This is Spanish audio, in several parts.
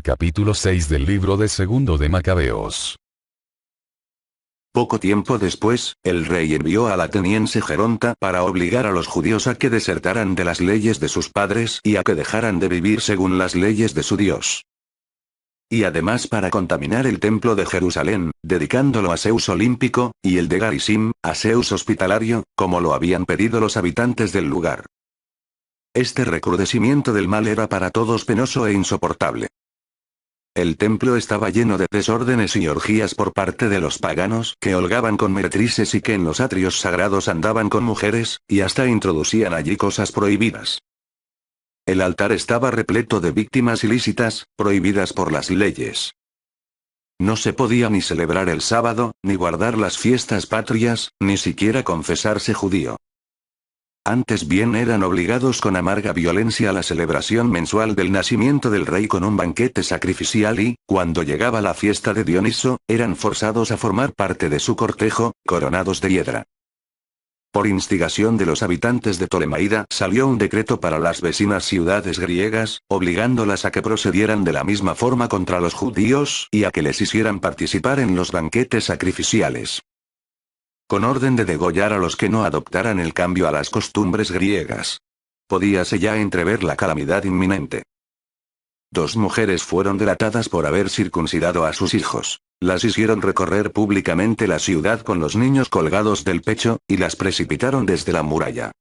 Capítulo 6 del libro de Segundo de Macabeos. Poco tiempo después, el rey envió al ateniense Geronta para obligar a los judíos a que desertaran de las leyes de sus padres y a que dejaran de vivir según las leyes de su Dios. Y además para contaminar el templo de Jerusalén, dedicándolo a Zeus olímpico, y el de Garisim, a Zeus hospitalario, como lo habían pedido los habitantes del lugar. Este recrudecimiento del mal era para todos penoso e insoportable. El templo estaba lleno de desórdenes y orgías por parte de los paganos que holgaban con meretrices y que en los atrios sagrados andaban con mujeres, y hasta introducían allí cosas prohibidas. El altar estaba repleto de víctimas ilícitas, prohibidas por las leyes. No se podía ni celebrar el sábado, ni guardar las fiestas patrias, ni siquiera confesarse judío. Antes bien eran obligados con amarga violencia a la celebración mensual del nacimiento del rey con un banquete sacrificial y, cuando llegaba la fiesta de Dioniso, eran forzados a formar parte de su cortejo, coronados de hiedra. Por instigación de los habitantes de Ptolemaida salió un decreto para las vecinas ciudades griegas, obligándolas a que procedieran de la misma forma contra los judíos y a que les hicieran participar en los banquetes sacrificiales. Con orden de degollar a los que no adoptaran el cambio a las costumbres griegas. Podíase ya entrever la calamidad inminente. 2 mujeres fueron delatadas por haber circuncidado a sus hijos. Las hicieron recorrer públicamente la ciudad con los niños colgados del pecho, y las precipitaron desde la muralla.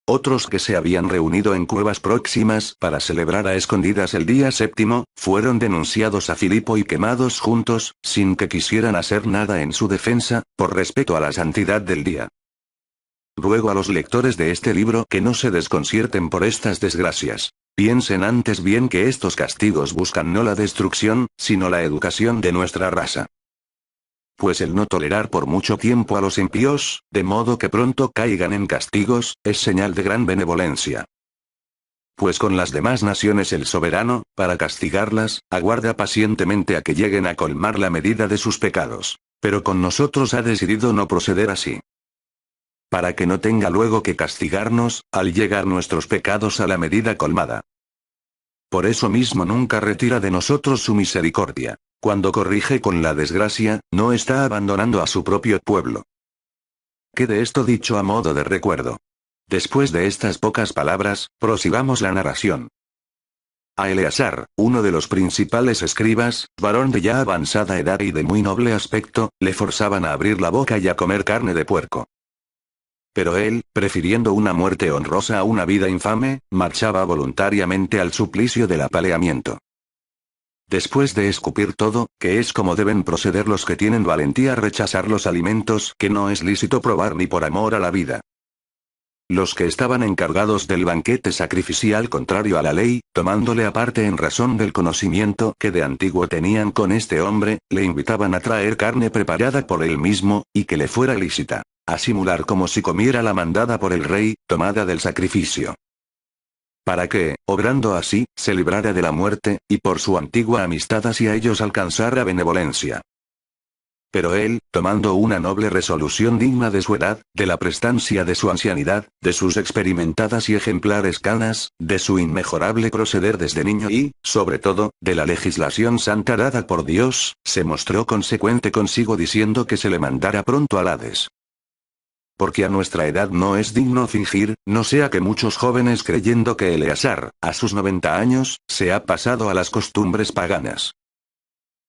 Otros que se habían reunido en cuevas próximas para celebrar a escondidas el día 7, fueron denunciados a Filipo y quemados juntos, sin que quisieran hacer nada en su defensa, por respeto a la santidad del día. Ruego a los lectores de este libro que no se desconcierten por estas desgracias. Piensen antes bien que estos castigos buscan no la destrucción, sino la educación de nuestra raza. Pues el no tolerar por mucho tiempo a los impíos, de modo que pronto caigan en castigos, es señal de gran benevolencia. Pues con las demás naciones el soberano, para castigarlas, aguarda pacientemente a que lleguen a colmar la medida de sus pecados. Pero con nosotros ha decidido no proceder así. Para que no tenga luego que castigarnos, al llegar nuestros pecados a la medida colmada. Por eso mismo nunca retira de nosotros su misericordia. Cuando corrige con la desgracia, no está abandonando a su propio pueblo. Quede esto dicho a modo de recuerdo. Después de estas pocas palabras, prosigamos la narración. A Eleazar, uno de los principales escribas, varón de ya avanzada edad y de muy noble aspecto, le forzaban a abrir la boca y a comer carne de puerco. Pero él, prefiriendo una muerte honrosa a una vida infame, marchaba voluntariamente al suplicio del apaleamiento. Después de escupir todo, que es como deben proceder los que tienen valentía a rechazar los alimentos que no es lícito probar ni por amor a la vida. Los que estaban encargados del banquete sacrificial contrario a la ley, tomándole aparte en razón del conocimiento que de antiguo tenían con este hombre, le invitaban a traer carne preparada por él mismo, y que le fuera lícita, a simular como si comiera la mandada por el rey, tomada del sacrificio. Para que, obrando así, se librara de la muerte, y por su antigua amistad hacia ellos alcanzara benevolencia. Pero él, tomando una noble resolución digna de su edad, de la prestancia de su ancianidad, de sus experimentadas y ejemplares canas, de su inmejorable proceder desde niño y, sobre todo, de la legislación santa dada por Dios, se mostró consecuente consigo diciendo que se le mandara pronto al Hades. Porque a nuestra edad no es digno fingir, no sea que muchos jóvenes creyendo que Eleazar, a sus 90 años, se ha pasado a las costumbres paganas.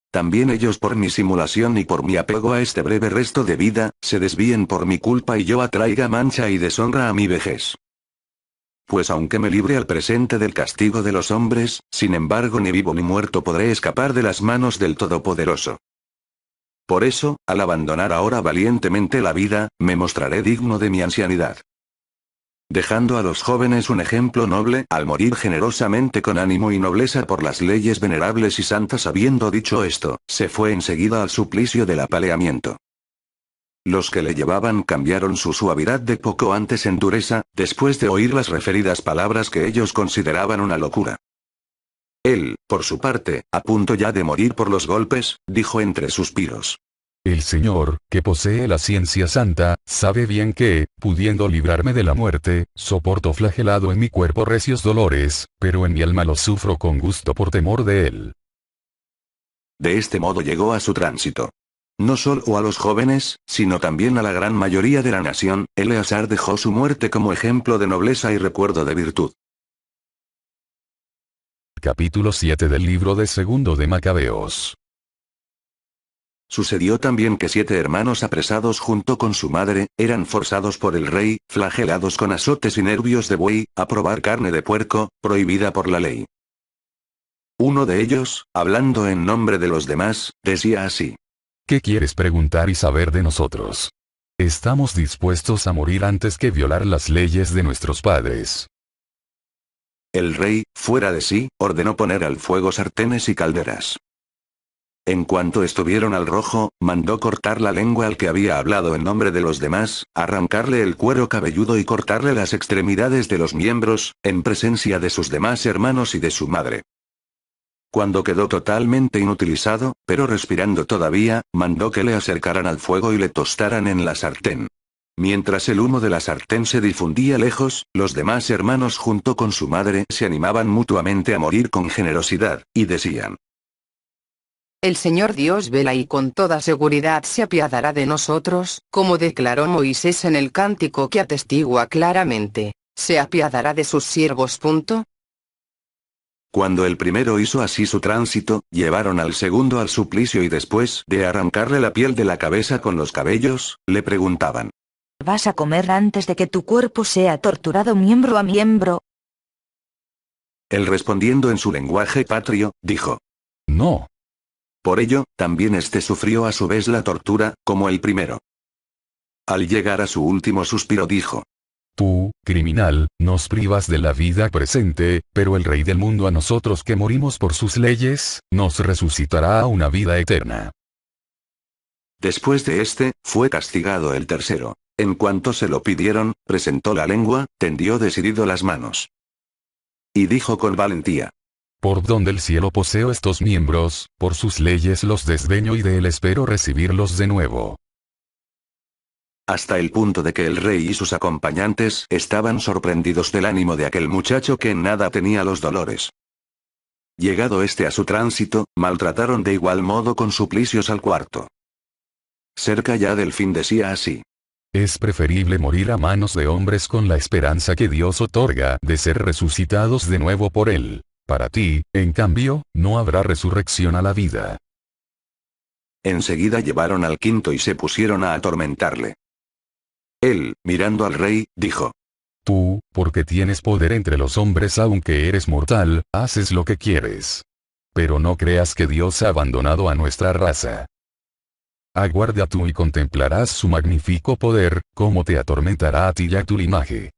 También ellos por mi simulación y por mi apego a este breve resto de vida, se desvíen por mi culpa y yo atraiga mancha y deshonra a mi vejez. Pues aunque me libre al presente del castigo de los hombres, sin embargo ni vivo ni muerto podré escapar de las manos del Todopoderoso. Por eso, al abandonar ahora valientemente la vida, me mostraré digno de mi ancianidad. Dejando a los jóvenes un ejemplo noble, al morir generosamente con ánimo y nobleza por las leyes venerables y santas. Habiendo dicho esto, se fue enseguida al suplicio del apaleamiento. Los que le llevaban cambiaron su suavidad de poco antes en dureza, después de oír las referidas palabras que ellos consideraban una locura. Él, por su parte, a punto ya de morir por los golpes, dijo entre suspiros: El Señor, que posee la ciencia santa, sabe bien que, pudiendo librarme de la muerte, soporto flagelado en mi cuerpo recios dolores, pero en mi alma los sufro con gusto por temor de Él. De este modo llegó a su tránsito. No solo a los jóvenes, sino también a la gran mayoría de la nación, Eleazar dejó su muerte como ejemplo de nobleza y recuerdo de virtud. Capítulo 7 del libro de segundo de Macabeos. Sucedió también que 7 hermanos apresados junto con su madre, eran forzados por el rey, flagelados con azotes y nervios de buey, a probar carne de puerco, prohibida por la ley. Uno de ellos, hablando en nombre de los demás, decía así: ¿Qué quieres preguntar y saber de nosotros? Estamos dispuestos a morir antes que violar las leyes de nuestros padres. El rey, fuera de sí, ordenó poner al fuego sartenes y calderas. En cuanto estuvieron al rojo, mandó cortar la lengua al que había hablado en nombre de los demás, arrancarle el cuero cabelludo y cortarle las extremidades de los miembros, en presencia de sus demás hermanos y de su madre. Cuando quedó totalmente inutilizado, pero respirando todavía, mandó que le acercaran al fuego y le tostaran en la sartén. Mientras el humo de la sartén se difundía lejos, los demás hermanos junto con su madre se animaban mutuamente a morir con generosidad, y decían: El Señor Dios vela y con toda seguridad se apiadará de nosotros, como declaró Moisés en el cántico que atestigua claramente: se apiadará de sus siervos. Cuando el primero hizo así su tránsito, llevaron al segundo al suplicio y después de arrancarle la piel de la cabeza con los cabellos, le preguntaban: ¿Vas a comer antes de que tu cuerpo sea torturado miembro a miembro? Él respondiendo en su lenguaje patrio, dijo: No. Por ello, también éste sufrió a su vez la tortura, como el primero. Al llegar a su último suspiro dijo: Tú, criminal, nos privas de la vida presente, pero el Rey del mundo a nosotros que morimos por sus leyes, nos resucitará a una vida eterna. Después de este, fue castigado el tercero. En cuanto se lo pidieron, presentó la lengua, tendió decidido las manos. Y dijo con valentía: Por donde el cielo poseo estos miembros, por sus leyes los desdeño y de él espero recibirlos de nuevo. Hasta el punto de que el rey y sus acompañantes estaban sorprendidos del ánimo de aquel muchacho que en nada tenía los dolores. Llegado este a su tránsito, maltrataron de igual modo con suplicios al cuarto. Cerca ya del fin decía así: Es preferible morir a manos de hombres con la esperanza que Dios otorga de ser resucitados de nuevo por Él. Para ti, en cambio, no habrá resurrección a la vida. Enseguida llevaron al quinto y se pusieron a atormentarle. Él, mirando al rey, dijo: Tú, porque tienes poder entre los hombres aunque eres mortal, haces lo que quieres. Pero no creas que Dios ha abandonado a nuestra raza. Aguarda tú y contemplarás su magnífico poder, cómo te atormentará a ti y a tu linaje.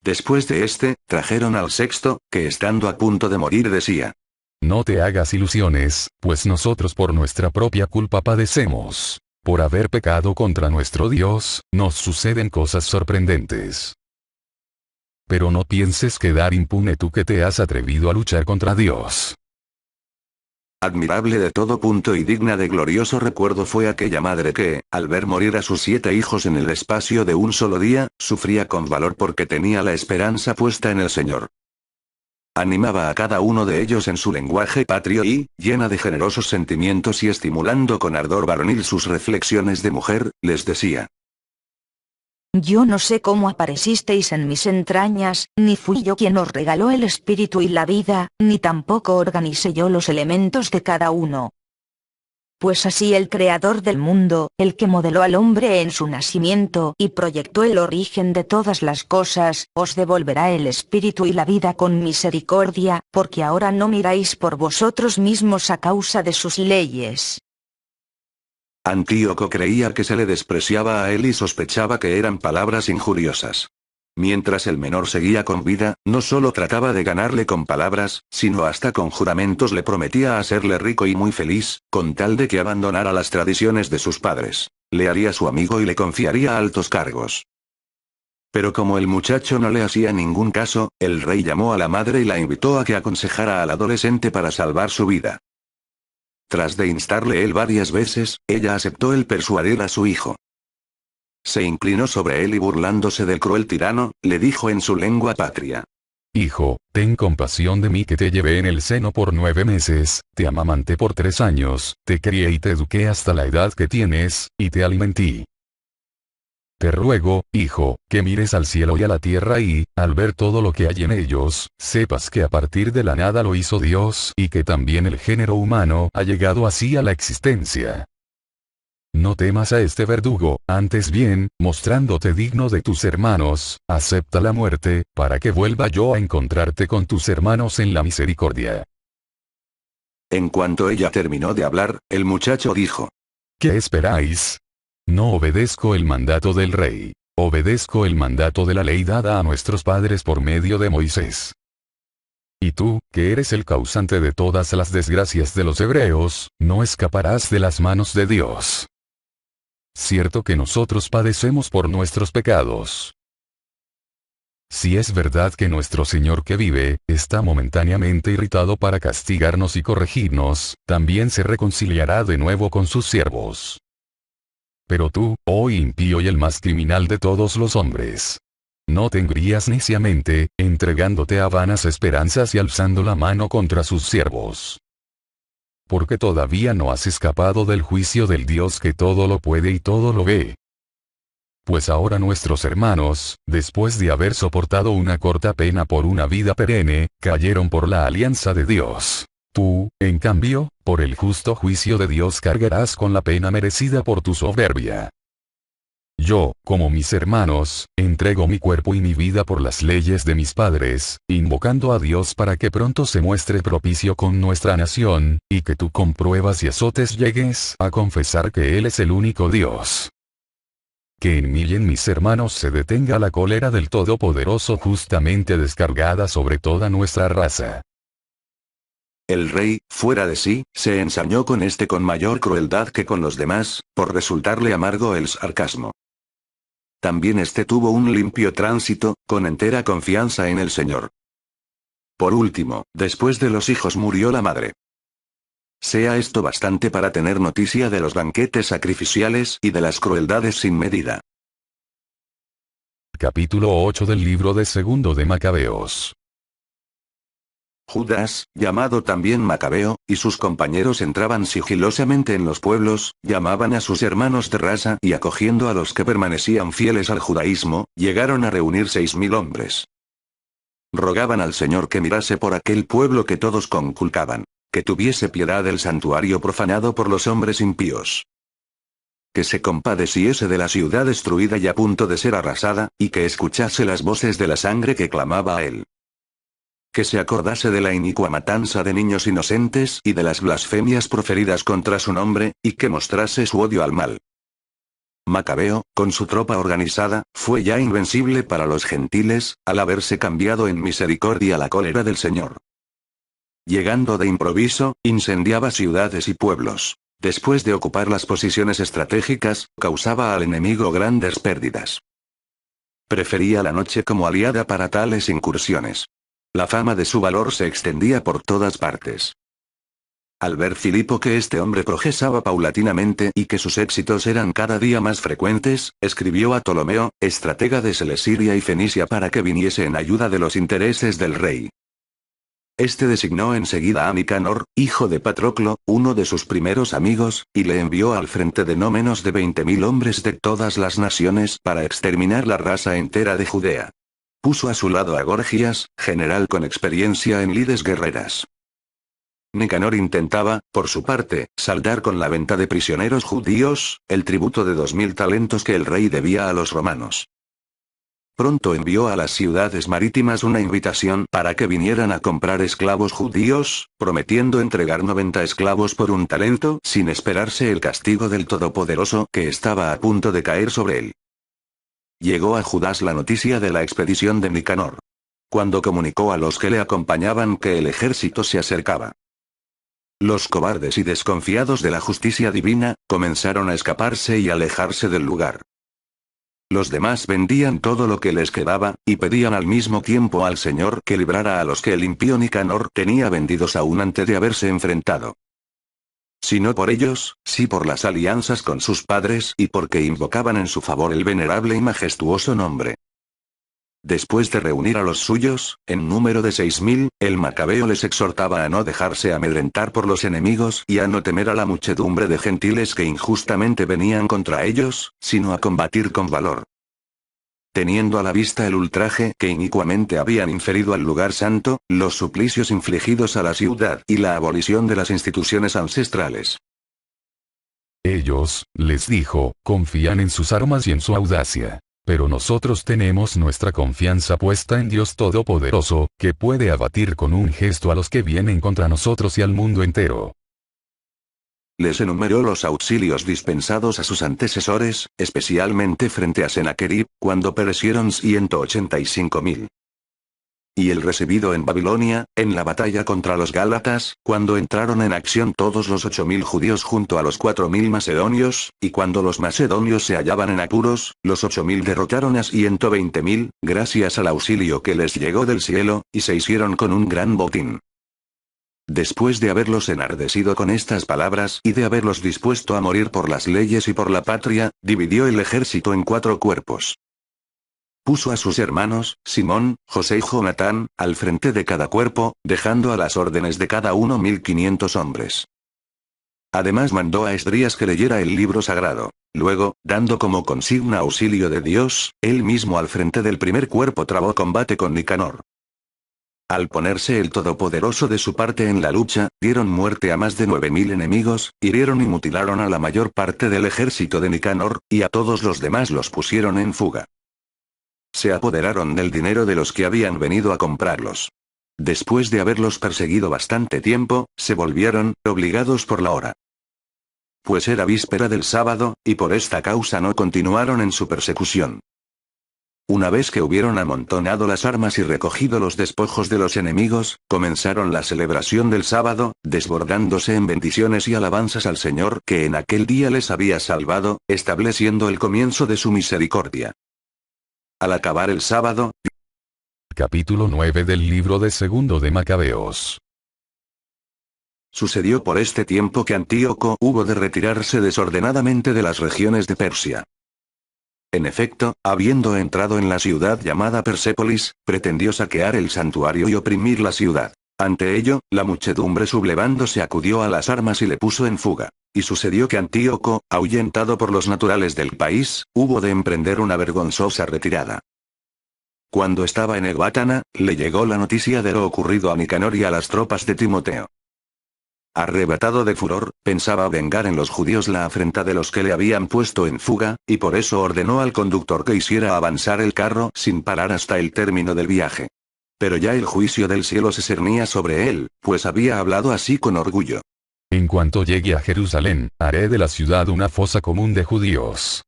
Después de este, trajeron al sexto, que estando a punto de morir decía: No te hagas ilusiones, pues nosotros por nuestra propia culpa padecemos. Por haber pecado contra nuestro Dios, nos suceden cosas sorprendentes. Pero no pienses quedar impune tú que te has atrevido a luchar contra Dios. Admirable de todo punto y digna de glorioso recuerdo fue aquella madre que, al ver morir a sus 7 hijos en el espacio de un solo día, sufría con valor porque tenía la esperanza puesta en el Señor. Animaba a cada uno de ellos en su lenguaje patrio y, llena de generosos sentimientos y estimulando con ardor varonil sus reflexiones de mujer, les decía: Yo no sé cómo aparecisteis en mis entrañas, ni fui yo quien os regaló el espíritu y la vida, ni tampoco organicé yo los elementos de cada uno. Pues así el creador del mundo, el que modeló al hombre en su nacimiento y proyectó el origen de todas las cosas, os devolverá el espíritu y la vida con misericordia, porque ahora no miráis por vosotros mismos a causa de sus leyes. Antíoco creía que se le despreciaba a él y sospechaba que eran palabras injuriosas. Mientras el menor seguía con vida, no solo trataba de ganarle con palabras, sino hasta con juramentos le prometía hacerle rico y muy feliz, con tal de que abandonara las tradiciones de sus padres. Le haría su amigo y le confiaría altos cargos. Pero como el muchacho no le hacía ningún caso, el rey llamó a la madre y la invitó a que aconsejara al adolescente para salvar su vida. Tras de instarle él varias veces, ella aceptó el persuadir a su hijo. Se inclinó sobre él y burlándose del cruel tirano, le dijo en su lengua patria. Hijo, ten compasión de mí que te llevé en el seno por 9 meses, te amamanté por 3 años, te crié y te eduqué hasta la edad que tienes, y te alimenté. Te ruego, hijo, que mires al cielo y a la tierra y, al ver todo lo que hay en ellos, sepas que a partir de la nada lo hizo Dios y que también el género humano ha llegado así a la existencia. No temas a este verdugo, antes bien, mostrándote digno de tus hermanos, acepta la muerte, para que vuelva yo a encontrarte con tus hermanos en la misericordia. En cuanto ella terminó de hablar, el muchacho dijo. ¿Qué esperáis? No obedezco el mandato del rey. Obedezco el mandato de la ley dada a nuestros padres por medio de Moisés. Y tú, que eres el causante de todas las desgracias de los hebreos, no escaparás de las manos de Dios. Cierto que nosotros padecemos por nuestros pecados. Si es verdad que nuestro Señor que vive, está momentáneamente irritado para castigarnos y corregirnos, también se reconciliará de nuevo con sus siervos. Pero tú, oh impío y el más criminal de todos los hombres, no te engrías neciamente, entregándote a vanas esperanzas y alzando la mano contra sus siervos. Porque todavía no has escapado del juicio del Dios que todo lo puede y todo lo ve. Pues ahora nuestros hermanos, después de haber soportado una corta pena por una vida perenne, cayeron por la alianza de Dios. Tú, en cambio, por el justo juicio de Dios cargarás con la pena merecida por tu soberbia. Yo, como mis hermanos, entrego mi cuerpo y mi vida por las leyes de mis padres, invocando a Dios para que pronto se muestre propicio con nuestra nación, y que tú con pruebas y azotes llegues a confesar que Él es el único Dios. Que en mí y en mis hermanos se detenga la cólera del Todopoderoso justamente descargada sobre toda nuestra raza. El rey, fuera de sí, se ensañó con este con mayor crueldad que con los demás, por resultarle amargo el sarcasmo. También este tuvo un limpio tránsito, con entera confianza en el Señor. Por último, después de los hijos murió la madre. Sea esto bastante para tener noticia de los banquetes sacrificiales y de las crueldades sin medida. Capítulo 8 del libro de Segundo de Macabeos. Judas, llamado también Macabeo, y sus compañeros entraban sigilosamente en los pueblos, llamaban a sus hermanos de raza y acogiendo a los que permanecían fieles al judaísmo, llegaron a reunir 6.000 hombres. Rogaban al Señor que mirase por aquel pueblo que todos conculcaban, que tuviese piedad del santuario profanado por los hombres impíos. Que se compadeciese de la ciudad destruida y a punto de ser arrasada, y que escuchase las voces de la sangre que clamaba a él. Que se acordase de la inicua matanza de niños inocentes y de las blasfemias proferidas contra su nombre, y que mostrase su odio al mal. Macabeo, con su tropa organizada, fue ya invencible para los gentiles, al haberse cambiado en misericordia la cólera del Señor. Llegando de improviso, incendiaba ciudades y pueblos. Después de ocupar las posiciones estratégicas, causaba al enemigo grandes pérdidas. Prefería la noche como aliada para tales incursiones. La fama de su valor se extendía por todas partes. Al ver Filipo que este hombre progresaba paulatinamente y que sus éxitos eran cada día más frecuentes, escribió a Ptolomeo, estratega de Selesiria y Fenicia para que viniese en ayuda de los intereses del rey. Este designó enseguida a Nicanor, hijo de Patroclo, uno de sus primeros amigos, y le envió al frente de no menos de 20.000 hombres de todas las naciones para exterminar la raza entera de Judea. Puso a su lado a Gorgias, general con experiencia en lides guerreras. Nicanor intentaba, por su parte, saldar con la venta de prisioneros judíos, el tributo de 2.000 talentos que el rey debía a los romanos. Pronto envió a las ciudades marítimas una invitación para que vinieran a comprar esclavos judíos, prometiendo entregar 90 esclavos por un talento, sin esperarse el castigo del Todopoderoso que estaba a punto de caer sobre él. Llegó a Judas la noticia de la expedición de Nicanor. Cuando comunicó a los que le acompañaban que el ejército se acercaba. Los cobardes y desconfiados de la justicia divina, comenzaron a escaparse y alejarse del lugar. Los demás vendían todo lo que les quedaba, y pedían al mismo tiempo al Señor que librara a los que el impío Nicanor tenía vendidos aún antes de haberse enfrentado. sino por ellos, sí por las alianzas con sus padres y porque invocaban en su favor el venerable y majestuoso nombre. Después de reunir a los suyos, en número de 6000, el macabeo les exhortaba a no dejarse amedrentar por los enemigos y a no temer a la muchedumbre de gentiles que injustamente venían contra ellos, sino a combatir con valor. Teniendo a la vista el ultraje que inicuamente habían inferido al lugar santo, los suplicios infligidos a la ciudad y la abolición de las instituciones ancestrales. Ellos, les dijo, confían en sus armas y en su audacia. Pero nosotros tenemos nuestra confianza puesta en Dios Todopoderoso, que puede abatir con un gesto a los que vienen contra nosotros y al mundo entero. Les enumeró los auxilios dispensados a sus antecesores, especialmente frente a Sennacherib, cuando perecieron 185.000. Y el recibido en Babilonia, en la batalla contra los Gálatas, cuando entraron en acción todos los 8.000 judíos junto a los 4.000 macedonios, y cuando los macedonios se hallaban en apuros, los 8.000 derrotaron a 120.000, gracias al auxilio que les llegó del cielo, y se hicieron con un gran botín. Después de haberlos enardecido con estas palabras y de haberlos dispuesto a morir por las leyes y por la patria, dividió el ejército en 4 cuerpos. Puso a sus hermanos, Simón, José y Jonatán, al frente de cada cuerpo, dejando a las órdenes de cada uno 1500 hombres. Además mandó a Esdrías que leyera el libro sagrado. Luego, dando como consigna auxilio de Dios, él mismo al frente del primer cuerpo trabó combate con Nicanor. Al ponerse el Todopoderoso de su parte en la lucha, dieron muerte a más de 9000 enemigos, hirieron y mutilaron a la mayor parte del ejército de Nicanor, y a todos los demás los pusieron en fuga. Se apoderaron del dinero de los que habían venido a comprarlos. Después de haberlos perseguido bastante tiempo, se volvieron, obligados por la hora. Pues era víspera del sábado, y por esta causa no continuaron en su persecución. Una vez que hubieron amontonado las armas y recogido los despojos de los enemigos, comenzaron la celebración del sábado, desbordándose en bendiciones y alabanzas al Señor que en aquel día les había salvado, estableciendo el comienzo de su misericordia. Al acabar el sábado. Capítulo 9 del libro de Segundo de Macabeos. Sucedió por este tiempo que Antíoco hubo de retirarse desordenadamente de las regiones de Persia. En efecto, habiendo entrado en la ciudad llamada Persépolis, pretendió saquear el santuario y oprimir la ciudad. Ante ello, la muchedumbre sublevándose acudió a las armas y le puso en fuga. Y sucedió que Antíoco, ahuyentado por los naturales del país, hubo de emprender una vergonzosa retirada. Cuando estaba en Ecbátana, le llegó la noticia de lo ocurrido a Nicanor y a las tropas de Timoteo. Arrebatado de furor, pensaba vengar en los judíos la afrenta de los que le habían puesto en fuga, y por eso ordenó al conductor que hiciera avanzar el carro sin parar hasta el término del viaje. Pero ya el juicio del cielo se cernía sobre él, pues había hablado así con orgullo. En cuanto llegue a Jerusalén, haré de la ciudad una fosa común de judíos.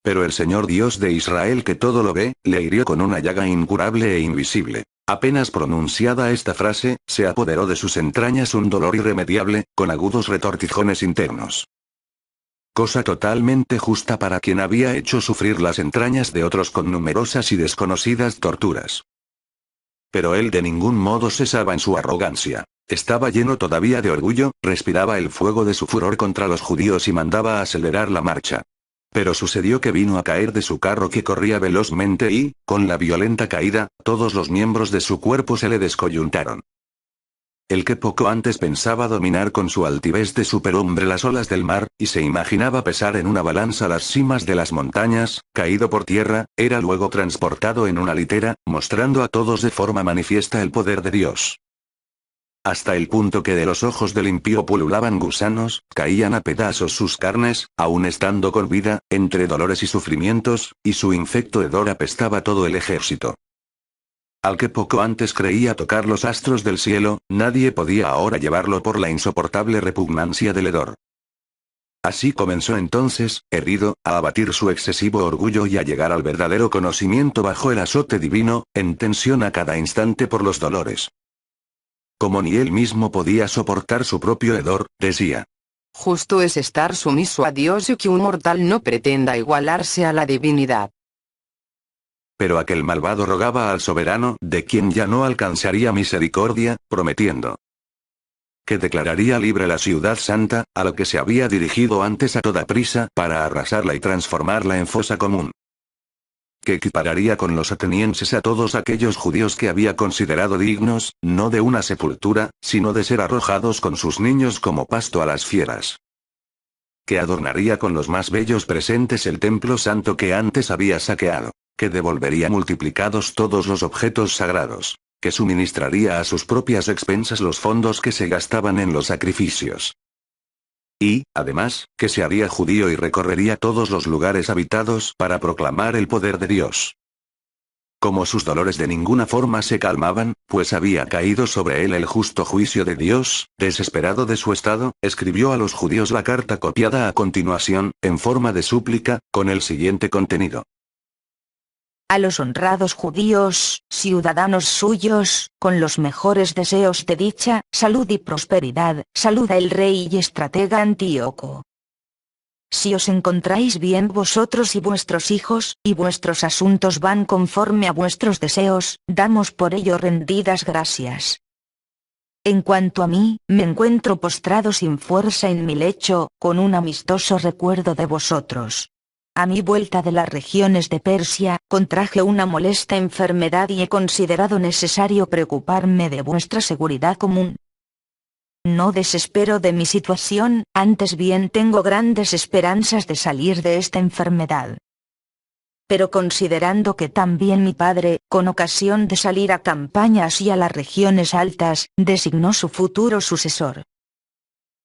Pero el Señor Dios de Israel que todo lo ve, le hirió con una llaga incurable e invisible. Apenas pronunciada esta frase, se apoderó de sus entrañas un dolor irremediable, con agudos retortijones internos. Cosa totalmente justa para quien había hecho sufrir las entrañas de otros con numerosas y desconocidas torturas. Pero él de ningún modo cesaba en su arrogancia. Estaba lleno todavía de orgullo, respiraba el fuego de su furor contra los judíos y mandaba acelerar la marcha. Pero sucedió que vino a caer de su carro que corría velozmente y, con la violenta caída, todos los miembros de su cuerpo se le descoyuntaron. El que poco antes pensaba dominar con su altivez de superhombre las olas del mar, y se imaginaba pesar en una balanza las cimas de las montañas, caído por tierra, era luego transportado en una litera, mostrando a todos de forma manifiesta el poder de Dios. Hasta el punto que de los ojos del impío pululaban gusanos, caían a pedazos sus carnes, aun estando con vida, entre dolores y sufrimientos, y su infecto hedor apestaba todo el ejército. Al que poco antes creía tocar los astros del cielo, nadie podía ahora llevarlo por la insoportable repugnancia del hedor. Así comenzó entonces, herido, a abatir su excesivo orgullo y a llegar al verdadero conocimiento bajo el azote divino, en tensión a cada instante por los dolores. Como ni él mismo podía soportar su propio hedor, decía: Justo es estar sumiso a Dios y que un mortal no pretenda igualarse a la divinidad. Pero aquel malvado rogaba al soberano, de quien ya no alcanzaría misericordia, prometiendo: que declararía libre la ciudad santa, a lo que se había dirigido antes a toda prisa para arrasarla y transformarla en fosa común. Que equipararía con los atenienses a todos aquellos judíos que había considerado dignos, no de una sepultura, sino de ser arrojados con sus niños como pasto a las fieras. Que adornaría con los más bellos presentes el templo santo que antes había saqueado. Que devolvería multiplicados todos los objetos sagrados. Que suministraría a sus propias expensas los fondos que se gastaban en los sacrificios. Y, además, que se haría judío y recorrería todos los lugares habitados para proclamar el poder de Dios. Como sus dolores de ninguna forma se calmaban, pues había caído sobre él el justo juicio de Dios, desesperado de su estado, escribió a los judíos la carta copiada a continuación, en forma de súplica, con el siguiente contenido. A los honrados judíos, ciudadanos suyos, con los mejores deseos de dicha, salud y prosperidad, saluda el rey y estratega Antíoco. Si os encontráis bien vosotros y vuestros hijos, y vuestros asuntos van conforme a vuestros deseos, damos por ello rendidas gracias. En cuanto a mí, me encuentro postrado sin fuerza en mi lecho, con un amistoso recuerdo de vosotros. A mi vuelta de las regiones de Persia, contraje una molesta enfermedad y he considerado necesario preocuparme de vuestra seguridad común. No desespero de mi situación, antes bien tengo grandes esperanzas de salir de esta enfermedad. Pero considerando que también mi padre, con ocasión de salir a campañas y a las regiones altas, designó su futuro sucesor.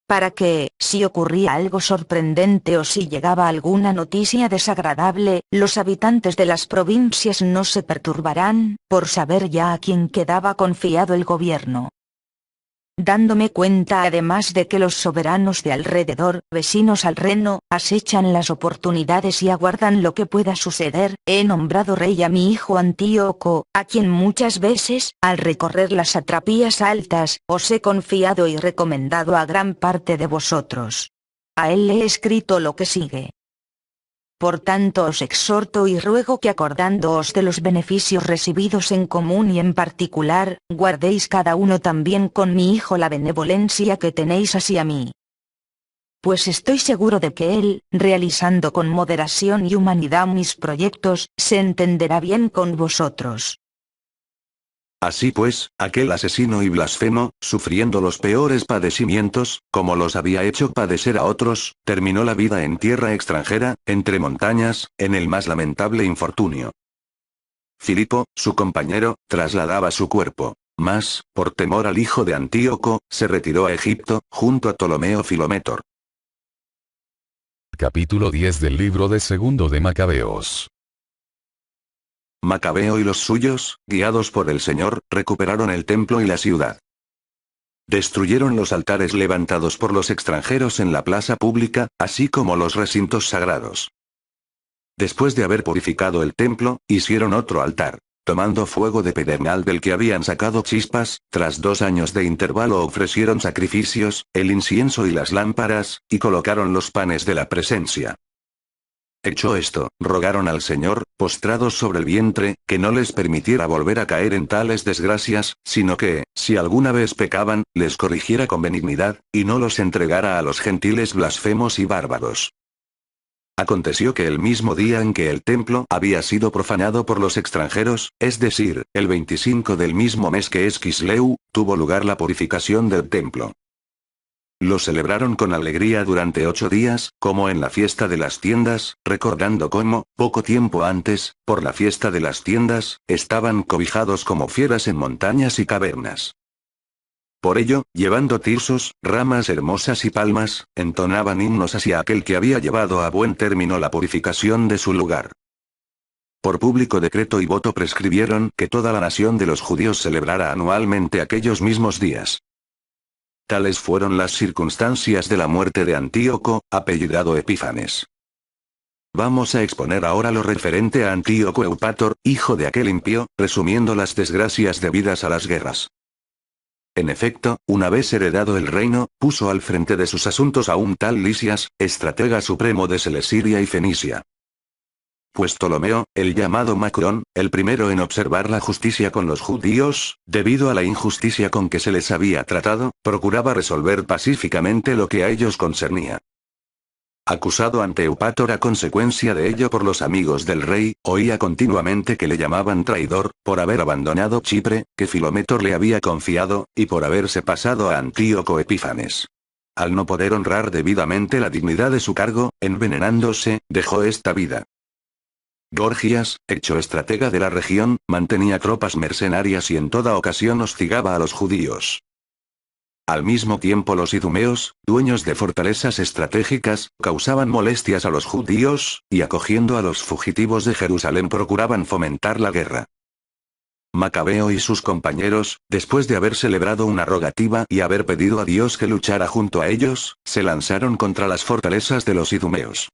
Para que, si ocurría algo sorprendente o si llegaba alguna noticia desagradable, los habitantes de las provincias no se perturbarán, por saber ya a quién quedaba confiado el gobierno. Dándome cuenta además de que los soberanos de alrededor, vecinos al Reno, acechan las oportunidades y aguardan lo que pueda suceder, he nombrado rey a mi hijo Antíoco, a quien muchas veces, al recorrer las satrapías altas, os he confiado y recomendado a gran parte de vosotros. A él le he escrito lo que sigue. Por tanto os exhorto y ruego que acordándoos de los beneficios recibidos en común y en particular, guardéis cada uno también con mi hijo la benevolencia que tenéis hacia mí. Pues estoy seguro de que él, realizando con moderación y humanidad mis proyectos, se entenderá bien con vosotros. Así pues, aquel asesino y blasfemo, sufriendo los peores padecimientos, como los había hecho padecer a otros, terminó la vida en tierra extranjera, entre montañas, en el más lamentable infortunio. Filipo, su compañero, trasladaba su cuerpo, mas, por temor al hijo de Antíoco, se retiró a Egipto, junto a Ptolomeo Filométor. Capítulo 10 del libro de Segundo de Macabeos. Macabeo y los suyos, guiados por el Señor, recuperaron el templo y la ciudad. Destruyeron los altares levantados por los extranjeros en la plaza pública, así como los recintos sagrados. Después de haber purificado el templo, hicieron otro altar, tomando fuego de pedernal del que habían sacado chispas, tras 2 años de intervalo ofrecieron sacrificios, el incienso y las lámparas, y colocaron los panes de la presencia. Hecho esto, rogaron al Señor, postrados sobre el vientre, que no les permitiera volver a caer en tales desgracias, sino que, si alguna vez pecaban, les corrigiera con benignidad, y no los entregara a los gentiles blasfemos y bárbaros. Aconteció que el mismo día en que el templo había sido profanado por los extranjeros, es decir, el 25 del mismo mes que es Quisleu, tuvo lugar la purificación del templo. Lo celebraron con alegría durante 8 días, como en la fiesta de las tiendas, recordando cómo, poco tiempo antes, por la fiesta de las tiendas, estaban cobijados como fieras en montañas y cavernas. Por ello, llevando tirsos, ramas hermosas y palmas, entonaban himnos hacia aquel que había llevado a buen término la purificación de su lugar. Por público decreto y voto prescribieron que toda la nación de los judíos celebrara anualmente aquellos mismos días. Tales fueron las circunstancias de la muerte de Antíoco, apellidado Epífanes. Vamos a exponer ahora lo referente a Antíoco Eupator, hijo de aquel impío, resumiendo las desgracias debidas a las guerras. En efecto, una vez heredado el reino, puso al frente de sus asuntos a un tal Lisias, estratega supremo de Celesiria y Fenicia. pues Ptolomeo, el llamado Macrón, el primero en observar la justicia con los judíos, debido a la injusticia con que se les había tratado, procuraba resolver pacíficamente lo que a ellos concernía. Acusado ante Eupator a consecuencia de ello por los amigos del rey, oía continuamente que le llamaban traidor, por haber abandonado Chipre, que Filométor le había confiado, y por haberse pasado a Antíoco Epífanes. Al no poder honrar debidamente la dignidad de su cargo, envenenándose, dejó esta vida. Gorgias, hecho estratega de la región, mantenía tropas mercenarias y en toda ocasión hostigaba a los judíos. Al mismo tiempo los idumeos, dueños de fortalezas estratégicas, causaban molestias a los judíos, y acogiendo a los fugitivos de Jerusalén procuraban fomentar la guerra. Macabeo y sus compañeros, después de haber celebrado una rogativa y haber pedido a Dios que luchara junto a ellos, se lanzaron contra las fortalezas de los idumeos.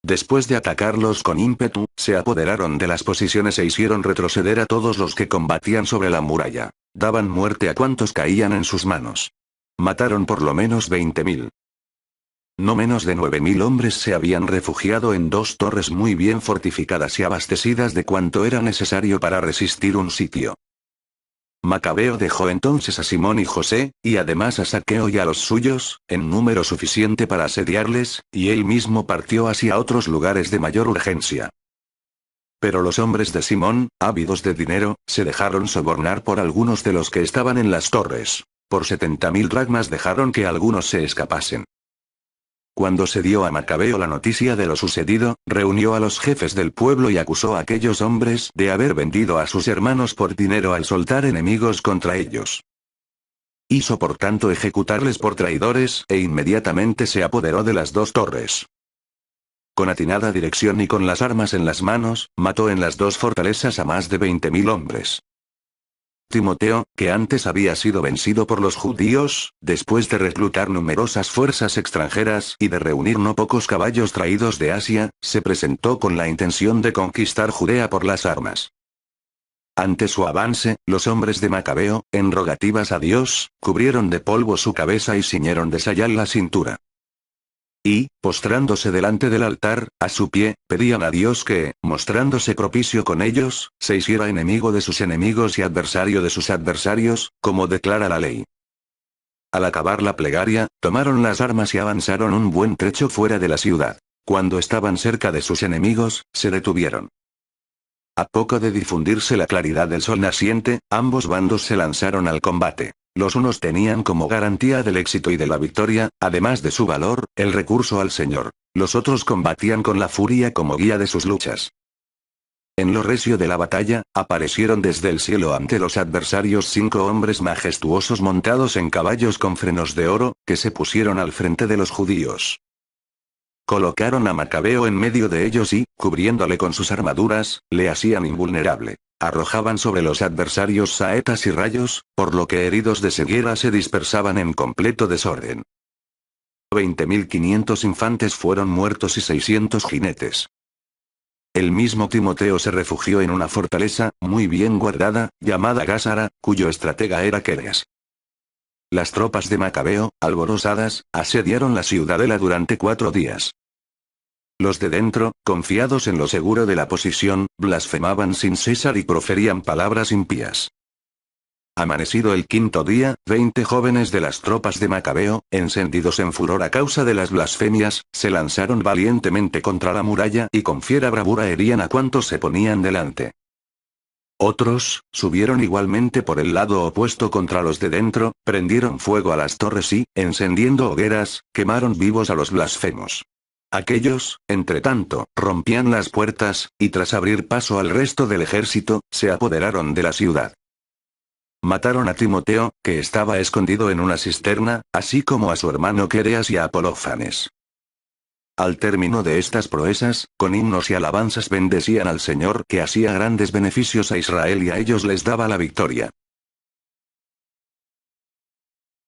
Después de atacarlos con ímpetu, se apoderaron de las posiciones e hicieron retroceder a todos los que combatían sobre la muralla. Daban muerte a cuantos caían en sus manos. Mataron por lo menos 20.000. No menos de 9.000 hombres se habían refugiado en 2 torres muy bien fortificadas y abastecidas de cuanto era necesario para resistir un sitio. Macabeo dejó entonces a Simón y José, y además a Saqueo y a los suyos, en número suficiente para asediarles, y él mismo partió hacia otros lugares de mayor urgencia. Pero los hombres de Simón, ávidos de dinero, se dejaron sobornar por algunos de los que estaban en las torres. Por 70.000 dracmas dejaron que algunos se escapasen. Cuando se dio a Macabeo la noticia de lo sucedido, reunió a los jefes del pueblo y acusó a aquellos hombres de haber vendido a sus hermanos por dinero al soltar enemigos contra ellos. Hizo por tanto ejecutarles por traidores e inmediatamente se apoderó de las 2 torres. Con atinada dirección y con las armas en las manos, mató en las 2 fortalezas a más de 20.000 hombres. Timoteo, que antes había sido vencido por los judíos, después de reclutar numerosas fuerzas extranjeras y de reunir no pocos caballos traídos de Asia, se presentó con la intención de conquistar Judea por las armas. Ante su avance, los hombres de Macabeo, en rogativas a Dios, cubrieron de polvo su cabeza y ciñeron de sayal la cintura. Y, postrándose delante del altar, a su pie, pedían a Dios que, mostrándose propicio con ellos, se hiciera enemigo de sus enemigos y adversario de sus adversarios, como declara la ley. Al acabar la plegaria, tomaron las armas y avanzaron un buen trecho fuera de la ciudad. Cuando estaban cerca de sus enemigos, se detuvieron. A poco de difundirse la claridad del sol naciente, ambos bandos se lanzaron al combate. Los unos tenían como garantía del éxito y de la victoria, además de su valor, el recurso al Señor. Los otros combatían con la furia como guía de sus luchas. En lo recio de la batalla, aparecieron desde el cielo ante los adversarios 5 hombres majestuosos montados en caballos con frenos de oro, que se pusieron al frente de los judíos. Colocaron a Macabeo en medio de ellos y, cubriéndole con sus armaduras, le hacían invulnerable. Arrojaban sobre los adversarios saetas y rayos, por lo que heridos de ceguera se dispersaban en completo desorden. 20.500 infantes fueron muertos y 600 jinetes. El mismo Timoteo se refugió en una fortaleza, muy bien guardada, llamada Gásara, cuyo estratega era Quereas. Las tropas de Macabeo, alborozadas, asediaron la ciudadela durante 4 días. Los de dentro, confiados en lo seguro de la posición, blasfemaban sin cesar y proferían palabras impías. Amanecido el 5.º día, 20 jóvenes de las tropas de Macabeo, encendidos en furor a causa de las blasfemias, se lanzaron valientemente contra la muralla y con fiera bravura herían a cuantos se ponían delante. Otros, subieron igualmente por el lado opuesto contra los de dentro, prendieron fuego a las torres y, encendiendo hogueras, quemaron vivos a los blasfemos. Aquellos, entretanto, rompían las puertas, y tras abrir paso al resto del ejército, se apoderaron de la ciudad. Mataron a Timoteo, que estaba escondido en una cisterna, así como a su hermano Quereas y a Apolófanes. Al término de estas proezas, con himnos y alabanzas bendecían al Señor que hacía grandes beneficios a Israel y a ellos les daba la victoria.